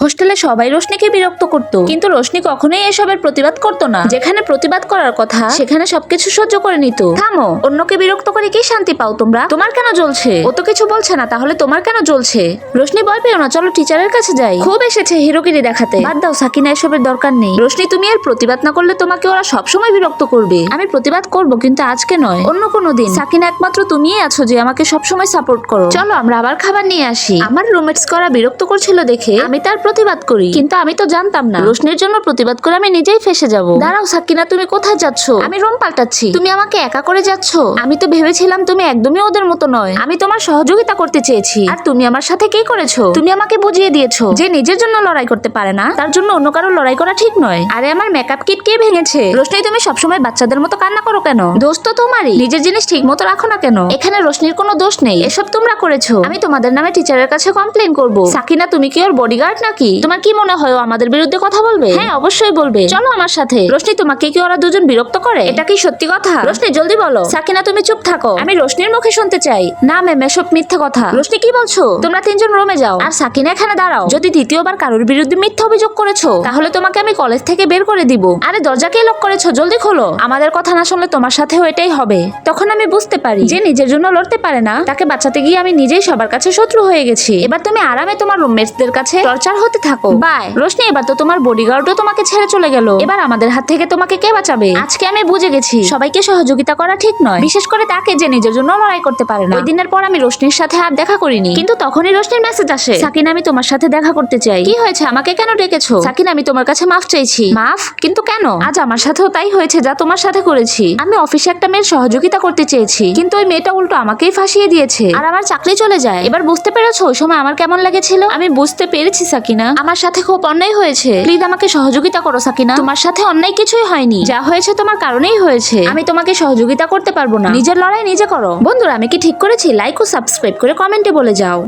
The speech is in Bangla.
হোস্টেলে সবাই রোশনিকে বিরক্ত করত, কিন্তু রোশনি কখনোই এসবের প্রতিবাদ করতো না। যেখানে প্রতিবাদ করার কথা সেখানে সবকিছু সহ্য করে নিত। থামো, অন্যকে বিরক্ত করে কি শান্তি পাও তোমরা? তোমার কেন জ্বলছে? ও তো কিছু বলছে না, তাহলে তোমার কেন জ্বলছে? রোশনি ভয় পেও না, চলো টিচারের কাছে যাই। খুব এসেছে হিরোগিরি দেখাতে, বাদ দাও সাকিনা, এসবের দরকার নেই। রোশনি, তুমি এর প্রতিবাদ না করলে তোমাকে ওরা সবসময় বিরক্ত করবে। আমি প্রতিবাদ করব, কিন্তু আজকে নয়, অন্য কোনো দিন। সাকিনা, একমাত্র তুমিই আছো যে আমাকে সবসময় সাপোর্ট করো। চলো আমরা আবার খাবার নিয়ে আসি। আমার রুমমেটস করা বিরক্ত করছিল দেখে আমি তার প্রতিবাদ করি, কিন্তু আমি তো জানতাম না রোশনির জন্য প্রতিবাদ করে আমি নিজেই ফেসে যাব। দাঁড়াও সাকিনা, তুমি কোথায় যাচ্ছ? আমি রুম পাল্টাচ্ছি। তুমি আমাকে একা করে যাচ্ছ? আমি তো ভেবেছিলাম তুমি একদমই ওদের মতো নয়। আমি তোমার সহযোগিতা করতে চেয়েছি, আর তুমি আমার সাথে কি করেছো? তুমি আমাকে বুঝিয়ে দিয়েছো যে নিজের জন্য লড়াই করতে পারে না তার জন্য অন্য কারো লড়াই করা ঠিক নয়। আরে আমার মেকআপ কিট কে ভেঙেছে? রোশনি, তুমি সবসময় বাচ্চাদের মতো কান্না করো কেন? দোষ তো তোমারই, নিজের জিনিস ঠিক মতো রাখো না কেন? এখানে রোশনির কোনো দোষ নেই, এসব তোমরা করেছো। আমি তোমাদের নামে টিচারের কাছে কমপ্লেন করব। সাকিনা, তুমি কি ওর বডিগার্ড নাকি? তোমার কি মনে হয় আমাদের বিরুদ্ধে কথা বলবে? হ্যাঁ, অবশ্যই বলবে, চলো আমার সাথে। রোশনি, তোমাকে কি ওরা দুজন বিরক্ত করে? এটা কি সত্যি কথা? রোশনি, জলদি বলো। সাকিনা, তুমি চুপ থাকো, আমি রোশনির মুখে শুনতে চাই। না ম্যাম, এসব মিথ্যা কথা। রোশনি, কি বলছো? তোমরা তিনজন রুমে যাও, আর সাকিনা এখানে দাঁড়াও। যদি দ্বিতীয়বার কারোর বিরুদ্ধে মিথ্যা অভিযোগ করেছো তাহলে তোমাকে আমি কলেজ থেকে বের করে দিব। আরে দরজাকে লক করেছো, জলদি খোলো। আমাদের কথা না শুনলে তোমার সাথেও এটাই হবে। তখন আমি বুঝতে পারি যে নিজের জন্য লড়তে পারে না তাকে বাঁচাতে গিয়ে আমি নিজেই সবার কাছে শত্রু হয়ে গেছি। এবার তুমি আরামে তোমার রুমমেটসদের কাছে টর্চার হতে থাকো। বাই। রোশনি, এবার তো তোমার বডিগার্ডও তোমাকে ছেড়ে চলে গেল, এবার আমাদের হাত থেকে তোমাকে কে বাঁচাবে? আজকে আমি বুঝে গেছি সবাইকে সহযোগিতা করা ঠিক নয়, বিশেষ করে তাকে যে নিজের জন্য লড়াই করতে পারে না। ওই দিনের পর আমি রোশনির সাথে আর দেখা করিনি, কিন্তু তখনই রোশনির মেসেজ আসে, সাকিনা, আমি তোমার সাথে দেখা করতে চাই। কি হয়েছে? আমাকে কেন ডেকেছো? সাকিনা, আমি তোমার কাছে মাফ চাইছি। মাফ? কিন্তু কেন? আজ আমার সাথেও তাই হয়েছে যা তোমার সাথে করেছি। আমি অফিসে একটা মেয়ের সহযোগিতা করতে চেয়েছি, কিন্তু ওই মেয়েটা উল্টো আমাকেই ফাঁসিয়ে দিয়েছে, আর আমার চাকরি চলে যায়। এবার বুঝতে পেরেছো ওই সময় আমার কেমন লেগেছিল? আমি বুঝতে পেরেছি সাকিনা, আমার সাথে খুব অন্যায় হয়েছে। প্লিজ আমাকে সহযোগিতা করো সাকিনা। তোমার সাথে অন্যায় কিছুই হয়নি, যা হয়েছে তোমার কারণেই হয়েছে। আমি তোমাকে সহযোগিতা করতে পারবো না, নিজের লড়াই নিজে করো। বন্ধুরা, আমি কি ঠিক করেছি? লাইক ও সাবস্ক্রাইব করে কমেন্টে বলে যাও।